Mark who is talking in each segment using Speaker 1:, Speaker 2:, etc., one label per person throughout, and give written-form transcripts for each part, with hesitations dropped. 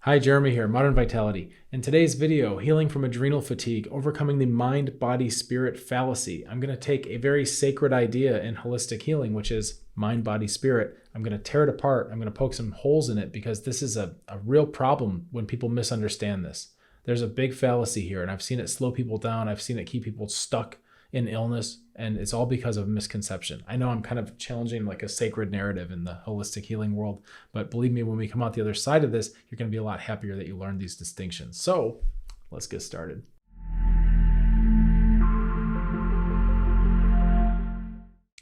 Speaker 1: Hi, Jeremy here, Modern Vitality. In today's video, healing from adrenal fatigue, overcoming the mind-body-spirit fallacy. I'm going to take a very sacred idea in holistic healing, which is mind-body-spirit. I'm going to tear it apart. I'm going to poke some holes in it because this is a real problem when people misunderstand this. There's a big fallacy here, and I've seen it slow people down. I've seen it keep people stuck in illness, and it's all because of misconception. I know I'm kind of challenging like a sacred narrative in the holistic healing world, but believe me, when we come out the other side of this, you're going to be a lot happier that you learned these distinctions. So let's get started.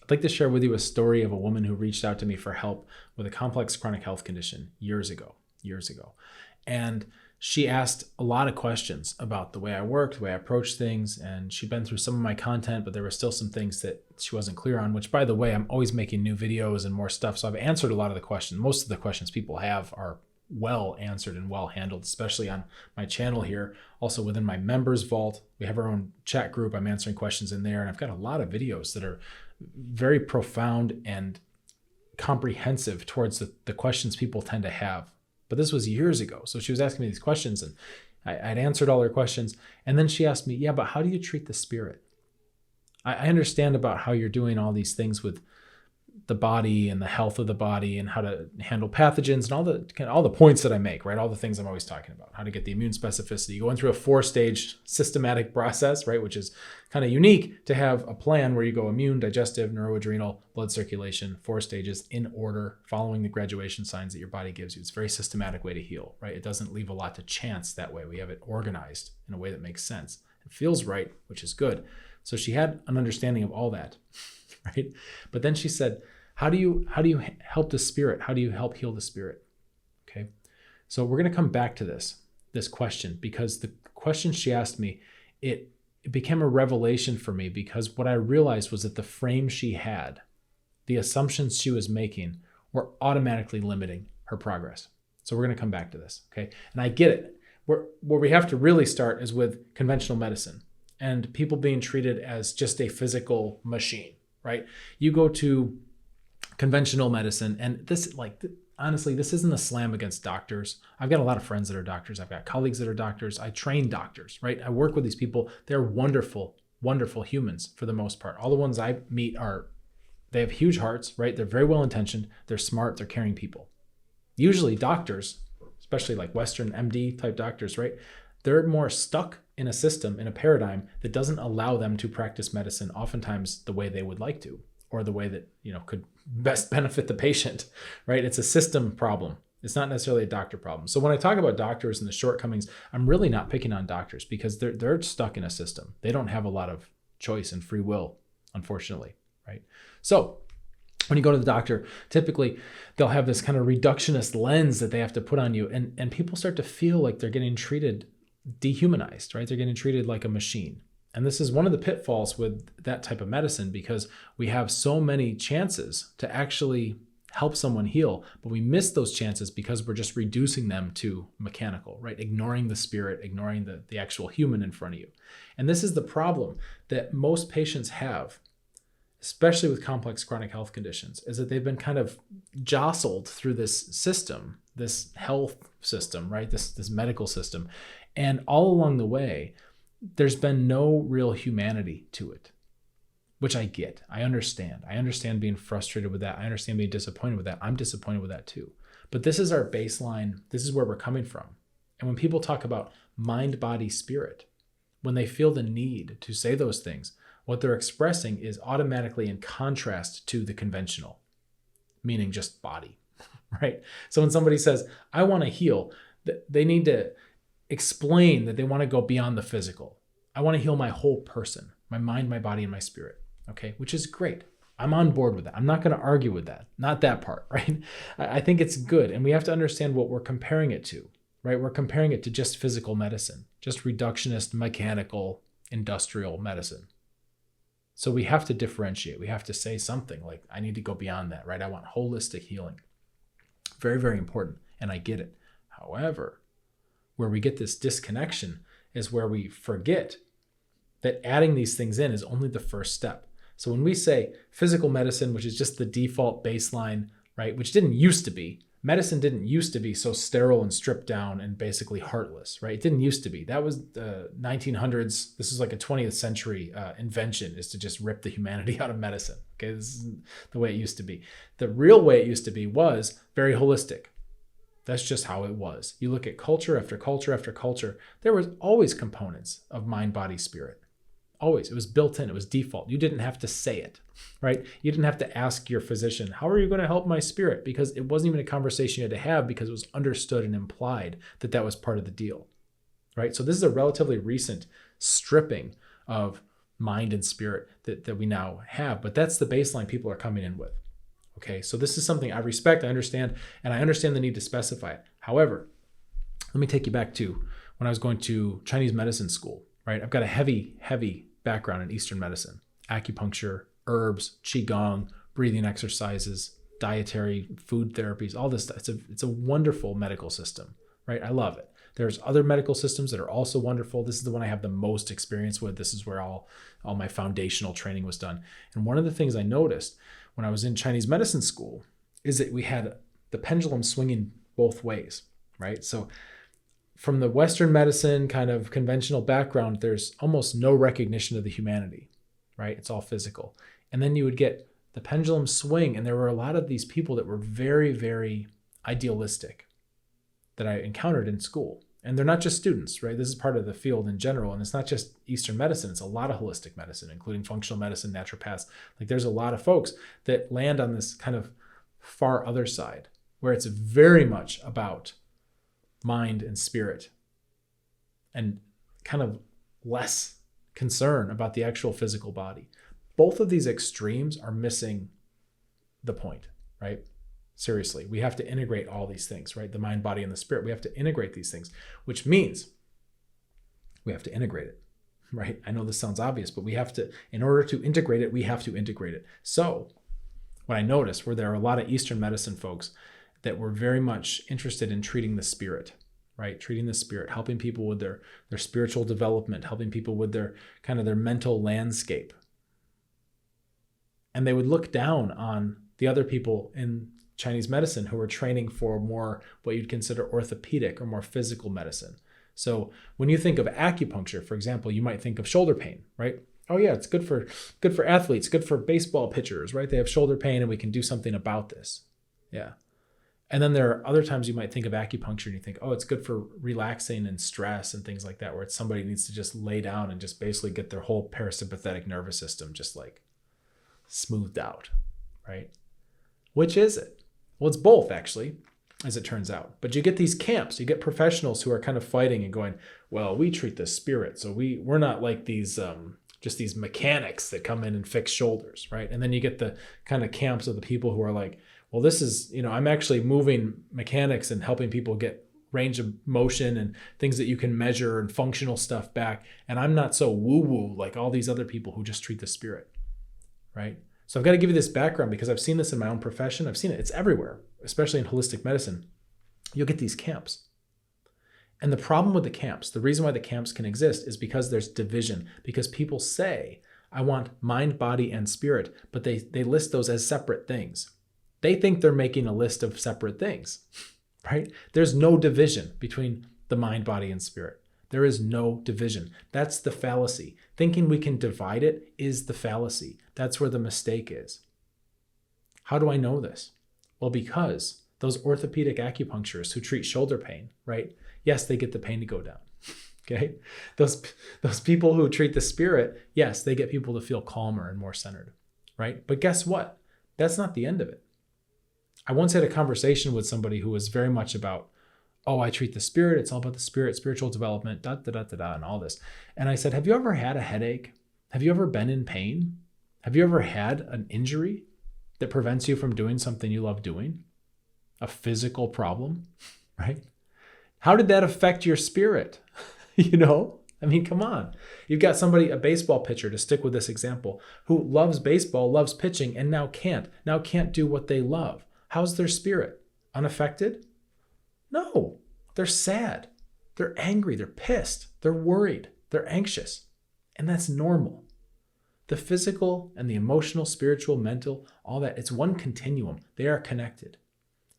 Speaker 1: I'd like to share with you a story of a woman who reached out to me for help with a complex chronic health condition years ago. And she asked a lot of questions about the way I worked, the way I approached things, and she'd been through some of my content, but there were still some things that she wasn't clear on, which, by the way, I'm always making new videos and more stuff, so I've answered a lot of the questions. Most of the questions people have are well answered and well handled, especially on my channel here. Also within my members vault, we have our own chat group. I'm answering questions in there, and I've got a lot of videos that are very profound and comprehensive towards the questions people tend to have. But this was years ago. So she was asking me these questions and I'd answered all her questions. And then she asked me, yeah, but how do you treat the spirit? I understand about how you're doing all these things with the body and the health of the body and how to handle pathogens and all the points that I make, right? All the things I'm always talking about, how to get the immune specificity, going through a 4-stage systematic process, right? Which is kind of unique to have a plan where you go immune, digestive, neuroadrenal, blood circulation, 4 stages in order, following the graduation signs that your body gives you. It's a very systematic way to heal, right? It doesn't leave a lot to chance that way. We have it organized in a way that makes sense. It feels right, which is good. So she had an understanding of all that, right? But then she said, how do you help the spirit? How do you help heal the spirit? Okay. So we're going to come back to this question, because the question she asked me, it became a revelation for me, because what I realized was that the frame she had, the assumptions she was making, were automatically limiting her progress. So we're going to come back to this. Okay. And I get it. Where we have to really start is with conventional medicine and people being treated as just a physical machine, right? You go to conventional medicine, and this, like, honestly, this isn't a slam against doctors. I've got a lot of friends that are doctors. I've got colleagues that are doctors. I train doctors, right? I work with these people. They're wonderful, wonderful humans for the most part. All the ones I meet they have huge hearts, right? They're very well intentioned. They're smart. They're caring people. Usually doctors, especially like Western MD type doctors, right? They're more stuck in a system, in a paradigm that doesn't allow them to practice medicine oftentimes the way they would like to, or the way that, could best benefit the patient, right? It's a system problem. It's not necessarily a doctor problem. So when I talk about doctors and the shortcomings, I'm really not picking on doctors, because they're stuck in a system. They don't have a lot of choice and free will, unfortunately, right? So when you go to the doctor, typically they'll have this kind of reductionist lens that they have to put on you, and people start to feel like they're getting treated dehumanized, right? They're getting treated like a machine. And this is one of the pitfalls with that type of medicine, because we have so many chances to actually help someone heal, but we miss those chances because we're just reducing them to mechanical, right? Ignoring the spirit, ignoring the actual human in front of you. And this is the problem that most patients have, especially with complex chronic health conditions, is that they've been kind of jostled through this system, this health system, right? This medical system. And all along the way, there's been no real humanity to it, which I get. I understand. I understand being frustrated with that. I understand being disappointed with that. I'm disappointed with that too. But this is our baseline. This is where we're coming from. And when people talk about mind, body, spirit, when they feel the need to say those things, what they're expressing is automatically in contrast to the conventional, meaning just body, right? So when somebody says, I want to heal, they need to explain that they want to go beyond the physical. I want to heal my whole person, my mind, my body, and my spirit. Okay, which is great. I'm on board with that. I'm not going to argue with that. Not that part, right? I think it's good. And we have to understand what we're comparing it to, right? We're comparing it to just physical medicine, just reductionist, mechanical, industrial medicine. So we have to differentiate. We have to say something like, I need to go beyond that, right? I want holistic healing. Very, very important. And I get it. However, where we get this disconnection is where we forget that adding these things in is only the first step. So when we say physical medicine, which is just the default baseline, right, which didn't used to be, medicine didn't used to be so sterile and stripped down and basically heartless, right? It didn't used to be. That was the 1900s. This is like a 20th century invention, is to just rip the humanity out of medicine. Okay, this isn't the way it used to be. The real way it used to be was very holistic. That's just how it was. You look at culture after culture after culture, there was always components of mind, body, spirit. Always. It was built in. It was default. You didn't have to say it, right? You didn't have to ask your physician, how are you going to help my spirit? Because it wasn't even a conversation you had to have, because it was understood and implied that that was part of the deal, right? So this is a relatively recent stripping of mind and spirit that we now have. But that's the baseline people are coming in with. Okay, so this is something I respect, I understand, and I understand the need to specify it. However, let me take you back to when I was going to Chinese medicine school, right? I've got a heavy background in Eastern medicine, acupuncture, herbs, qigong, breathing exercises, dietary, food therapies, all this stuff. It's a wonderful medical system, right? I love it. There's other medical systems that are also wonderful. This is the one I have the most experience with. This is where all my foundational training was done. And one of the things I noticed when I was in Chinese medicine school is that we had the pendulum swinging both ways, right? So from the Western medicine kind of conventional background, there's almost no recognition of the humanity, right? It's all physical. And then you would get the pendulum swing, and there were a lot of these people that were very, very idealistic that I encountered in school. And they're not just students, right? This is part of the field in general. And it's not just Eastern medicine. It's a lot of holistic medicine, including functional medicine, naturopaths. Like there's a lot of folks that land on this kind of far other side where it's very much about mind and spirit and kind of less concern about the actual physical body. Both of these extremes are missing the point, right? Seriously, we have to integrate all these things, right? The mind, body, and the spirit. We have to integrate these things, which means we have to integrate it, right? I know this sounds obvious, but we have to, in order to integrate it, we have to integrate it. So what I noticed were there are a lot of Eastern medicine folks that were very much interested in treating the spirit, right? Treating the spirit, helping people with their spiritual development, helping people with their kind of their mental landscape. And they would look down on the other people in Chinese medicine who are training for more what you'd consider orthopedic or more physical medicine. So when you think of acupuncture, for example, you might think of shoulder pain, right? Oh yeah, it's good for athletes, good for baseball pitchers, right? They have shoulder pain and we can do something about this. Yeah. And then there are other times you might think of acupuncture and you think, oh, it's good for relaxing and stress and things like that, where it's somebody needs to just lay down and just basically get their whole parasympathetic nervous system just like smoothed out, right? Which is it? Well, it's both actually, as it turns out. But you get these camps, you get professionals who are kind of fighting and going, well, we treat the spirit. So we're not like these, just these mechanics that come in and fix shoulders, right? And then you get the kind of camps of the people who are like, well, this is, I'm actually moving mechanics and helping people get range of motion and things that you can measure and functional stuff back. And I'm not so woo-woo like all these other people who just treat the spirit, right? So I've got to give you this background because I've seen this in my own profession. I've seen it. It's everywhere, especially in holistic medicine. You'll get these camps. And the problem with the camps, the reason why the camps can exist is because there's division, because people say, I want mind, body, and spirit, but they list those as separate things. They think they're making a list of separate things, right? There's no division between the mind, body, and spirit. There is no division. That's the fallacy. Thinking we can divide it is the fallacy. That's where the mistake is. How do I know this? Well, because those orthopedic acupuncturists who treat shoulder pain, right? Yes, they get the pain to go down. Okay? Those people who treat the spirit, yes, they get people to feel calmer and more centered, right? But guess what? That's not the end of it. I once had a conversation with somebody who was very much about, oh, I treat the spirit. It's all about the spirit, spiritual development, and all this. And I said, have you ever had a headache? Have you ever been in pain? Have you ever had an injury that prevents you from doing something you love doing? A physical problem, right? How did that affect your spirit? I mean, come on. You've got somebody, a baseball pitcher, to stick with this example, who loves baseball, loves pitching, and now can't do what they love. How's their spirit? Unaffected? No, they're sad. They're angry. They're pissed. They're worried. They're anxious. And that's normal. The physical and the emotional, spiritual, mental, all that, it's one continuum. They are connected.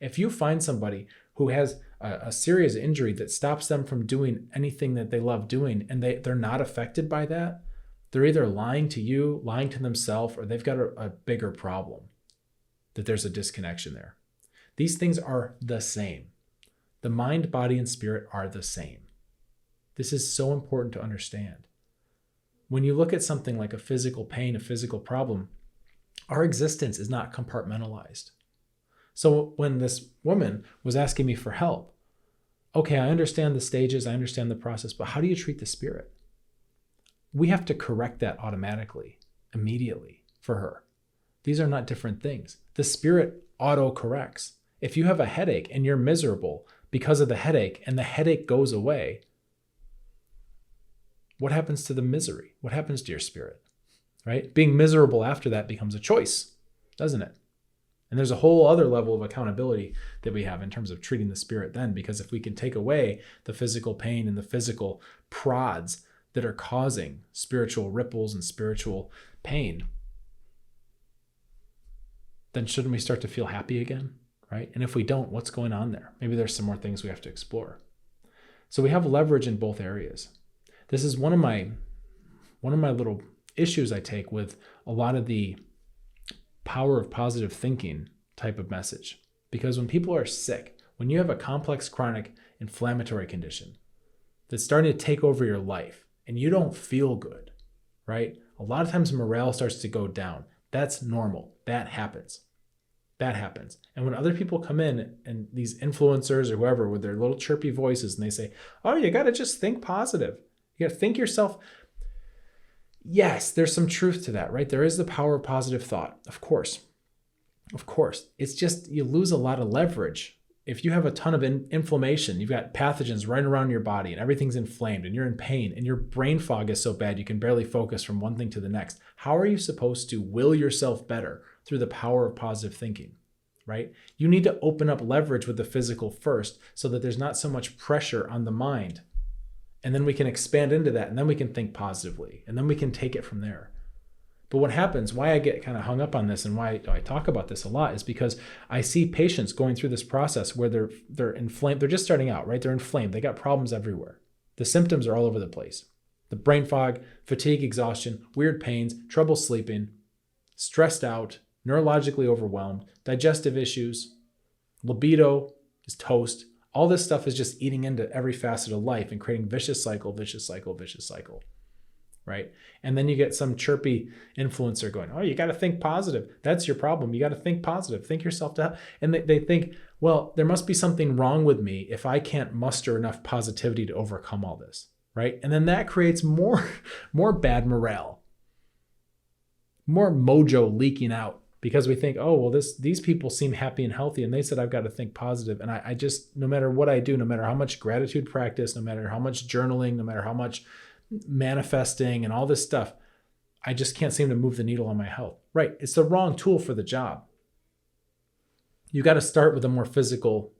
Speaker 1: If you find somebody who has a serious injury that stops them from doing anything that they love doing, and they're not affected by that, they're either lying to you, lying to themselves, or they've got a bigger problem, that there's a disconnection there. These things are the same. The mind, body, and spirit are the same. This is so important to understand. When you look at something like a physical pain, a physical problem, our existence is not compartmentalized. So when this woman was asking me for help, okay, I understand the stages, I understand the process, but how do you treat the spirit? We have to correct that automatically, immediately for her. These are not different things. The spirit auto-corrects. If you have a headache and you're miserable because of the headache and the headache goes away, what happens to the misery? What happens to your spirit, right? Being miserable after that becomes a choice, doesn't it? And there's a whole other level of accountability that we have in terms of treating the spirit then, because if we can take away the physical pain and the physical prods that are causing spiritual ripples and spiritual pain, then shouldn't we start to feel happy again, right? And if we don't, what's going on there? Maybe there's some more things we have to explore. So we have leverage in both areas. This is one of my little issues I take with a lot of the power of positive thinking type of message. Because when people are sick, when you have a complex chronic inflammatory condition that's starting to take over your life and you don't feel good, right? A lot of times morale starts to go down. That's normal. That happens. That happens. And when other people come in and these influencers or whoever with their little chirpy voices and they say, oh, you got to just think positive. You got to think yourself. Yes, there's some truth to that, right? There is the power of positive thought. Of course. It's just you lose a lot of leverage. If you have a ton of inflammation, you've got pathogens right around your body and everything's inflamed and you're in pain and your brain fog is so bad you can barely focus from one thing to the next. How are you supposed to will yourself better through the power of positive thinking, right? You need to open up leverage with the physical first so that there's not so much pressure on the mind. And then we can expand into that and then we can think positively and then we can take it from there. But what happens, why I get kind of hung up on this and why I talk about this a lot is because I see patients going through this process where they're inflamed. They're just starting out, right? They're inflamed. They got problems everywhere. The symptoms are all over the place. The brain fog, fatigue, exhaustion, weird pains, trouble sleeping, stressed out, neurologically overwhelmed, digestive issues, libido is toast. All this stuff is just eating into every facet of life and creating vicious cycle, right? And then you get some chirpy influencer going, oh, you got to think positive. That's your problem. You got to think positive. Think yourself to help. And they think, well, there must be something wrong with me if I can't muster enough positivity to overcome all this, right? And then that creates more bad morale, more mojo leaking out. Because we think, oh, well, these people seem happy and healthy, and they said I've got to think positive. And I just, no matter what I do, no matter how much gratitude practice, no matter how much journaling, no matter how much manifesting and all this stuff, I just can't seem to move the needle on my health. Right. It's the wrong tool for the job. You got to start with a more physical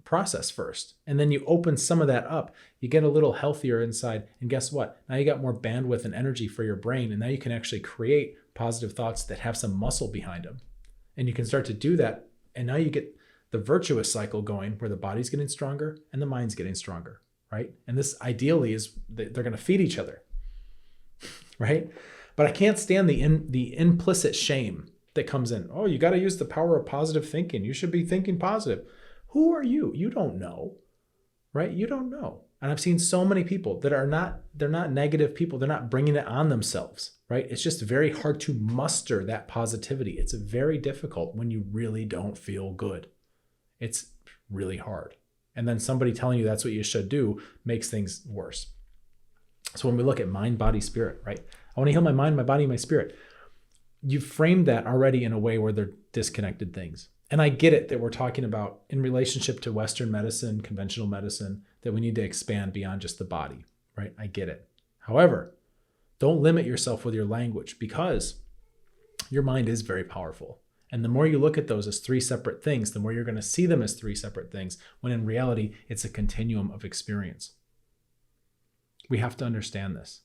Speaker 1: process first. And then you open some of that up. You get a little healthier inside. And guess what? Now you got more bandwidth and energy for your brain. And now you can actually create positive thoughts that have some muscle behind them. And you can start to do that. And now you get the virtuous cycle going where the body's getting stronger and the mind's getting stronger, right? And this ideally is they're going to feed each other, right? But I can't stand the implicit shame that comes in. Oh, you got to use the power of positive thinking. You should be thinking positive. Who are you? You don't know, right? You don't know. And I've seen so many people that they're not negative people. They're not bringing it on themselves, right? It's just very hard to muster that positivity. It's very difficult when you really don't feel good. It's really hard. And then somebody telling you that's what you should do makes things worse. So when we look at mind, body, spirit, right? I want to heal my mind, my body, my spirit. You've framed that already in a way where they're disconnected things. And I get it that we're talking about in relationship to Western medicine, conventional medicine, that we need to expand beyond just the body, right? I get it. However, don't limit yourself with your language because your mind is very powerful. And the more you look at those as three separate things, the more you're going to see them as three separate things, when in reality, it's a continuum of experience. We have to understand this.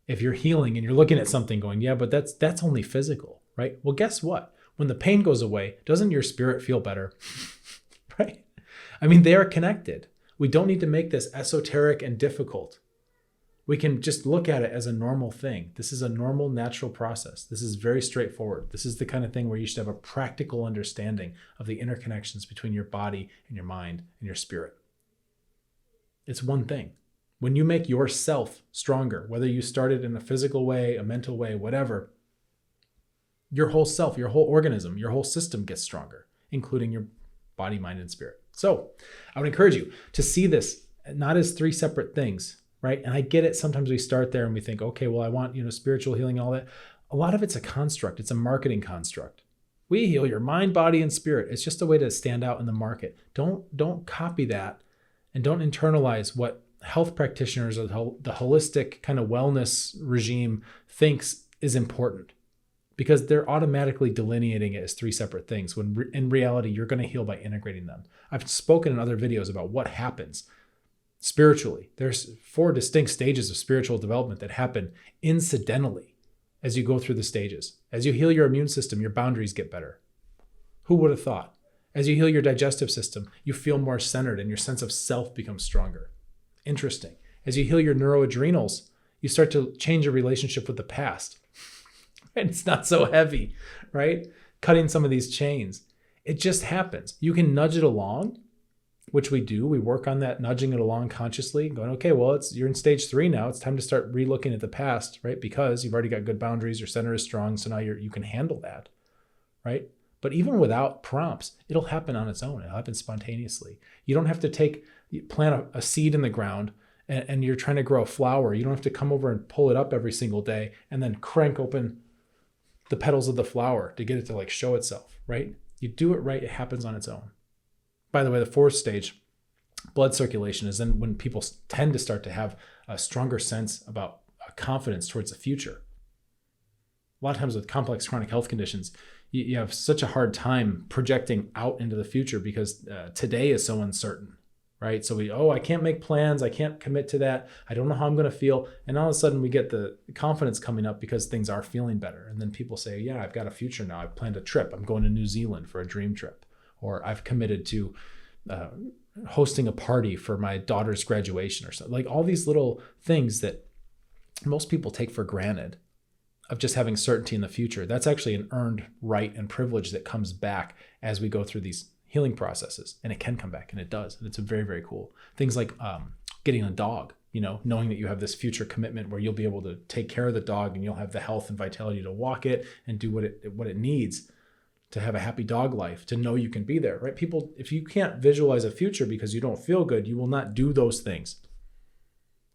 Speaker 1: If you're healing and you're looking at something going, yeah, but that's only physical, right? Well, guess what? When the pain goes away, doesn't your spirit feel better? Right? I mean, they are connected. We don't need to make this esoteric and difficult. We can just look at it as a normal thing. This is a normal, natural process. This is very straightforward. This is the kind of thing where you should have a practical understanding of the interconnections between your body and your mind and your spirit. It's one thing. When you make yourself stronger, whether you started in a physical way, a mental way, whatever, your whole self, your whole organism, your whole system gets stronger, including your body, mind, and spirit. So I would encourage you to see this not as three separate things, right? And I get it. Sometimes we start there and we think, okay, well, I want, spiritual healing, all that. A lot of it's a construct. It's a marketing construct. We heal your mind, body, and spirit. It's just a way to stand out in the market. Don't copy that, and don't internalize what health practitioners or the holistic kind of wellness regime thinks is important, because they're automatically delineating it as three separate things when in reality, you're going to heal by integrating them. I've spoken in other videos about what happens spiritually. There's 4 distinct stages of spiritual development that happen incidentally as you go through the stages. As you heal your immune system, your boundaries get better. Who would have thought? As you heal your digestive system, you feel more centered and your sense of self becomes stronger. Interesting. As you heal your neuroadrenals, you start to change your relationship with the past. And it's not so heavy, right? Cutting some of these chains. It just happens. You can nudge it along, which we do. We work on that, nudging it along consciously, going, okay, well, you're in stage 3 now. It's time to start relooking at the past, right? Because you've already got good boundaries. Your center is strong. So now you can handle that, right? But even without prompts, it'll happen on its own. It'll happen spontaneously. You don't have to plant a seed in the ground and you're trying to grow a flower. You don't have to come over and pull it up every single day and then crank open the petals of the flower to get it to show itself, right? You do it right, it happens on its own. By the way, the 4th stage, blood circulation, is then when people tend to start to have a stronger sense about confidence towards the future. A lot of times with complex chronic health conditions, you have such a hard time projecting out into the future because today is so uncertain, right? So I can't make plans. I can't commit to that. I don't know how I'm going to feel. And all of a sudden we get the confidence coming up because things are feeling better. And then people say, yeah, I've got a future now. I've planned a trip. I'm going to New Zealand for a dream trip. Or I've committed to hosting a party for my daughter's graduation or something. All these little things that most people take for granted of just having certainty in the future. That's actually an earned right and privilege that comes back as we go through these healing processes. And it can come back, and it does. And it's very, very cool. Things like getting a dog, knowing that you have this future commitment where you'll be able to take care of the dog and you'll have the health and vitality to walk it and do what it needs to have a happy dog life, to know you can be there, right? People, if you can't visualize a future because you don't feel good, you will not do those things.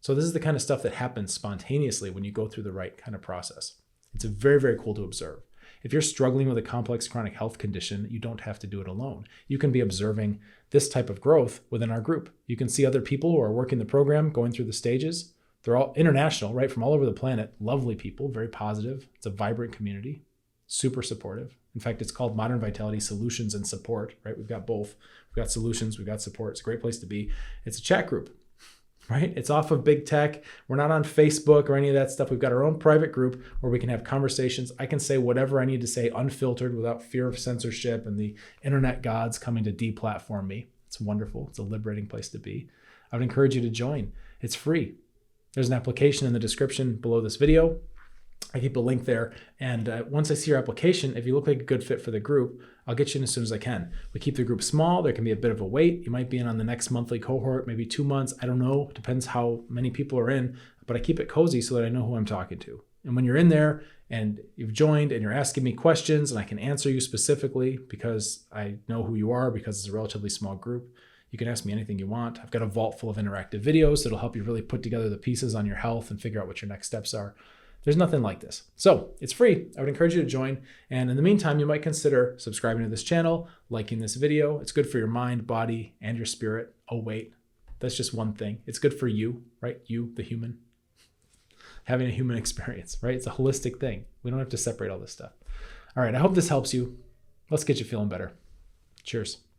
Speaker 1: So this is the kind of stuff that happens spontaneously when you go through the right kind of process. It's very, very cool to observe. If you're struggling with a complex chronic health condition, you don't have to do it alone. You can be observing this type of growth within our group. You can see other people who are working the program, going through the stages. They're all international, right? From all over the planet. Lovely people, very positive. It's a vibrant community, super supportive. In fact, it's called Modern Vitality Solutions and Support, right? We've got both. We've got solutions, we've got support. It's a great place to be. It's a chat group, right? It's off of big tech. We're not on Facebook or any of that stuff. We've got our own private group where we can have conversations. I can say whatever I need to say unfiltered without fear of censorship and the internet gods coming to deplatform me. It's wonderful. It's a liberating place to be. I would encourage you to join. It's free. There's an application in the description below this video. I keep a link there. And once I see your application, if you look like a good fit for the group, I'll get you in as soon as I can. We keep the group small. There can be a bit of a wait. You might be in on the next monthly cohort, maybe 2 months. I don't know. Depends how many people are in. But I keep it cozy so that I know who I'm talking to. And when you're in there and you've joined and you're asking me questions and I can answer you specifically because I know who you are, because it's a relatively small group, you can ask me anything you want. I've got a vault full of interactive videos that'll help you really put together the pieces on your health and figure out what your next steps are. There's nothing like this. So it's free. I would encourage you to join. And in the meantime, you might consider subscribing to this channel, liking this video. It's good for your mind, body, and your spirit. Oh, wait, that's just one thing. It's good for you, right? You, the human, having a human experience, right? It's a holistic thing. We don't have to separate all this stuff. All right, I hope this helps you. Let's get you feeling better. Cheers.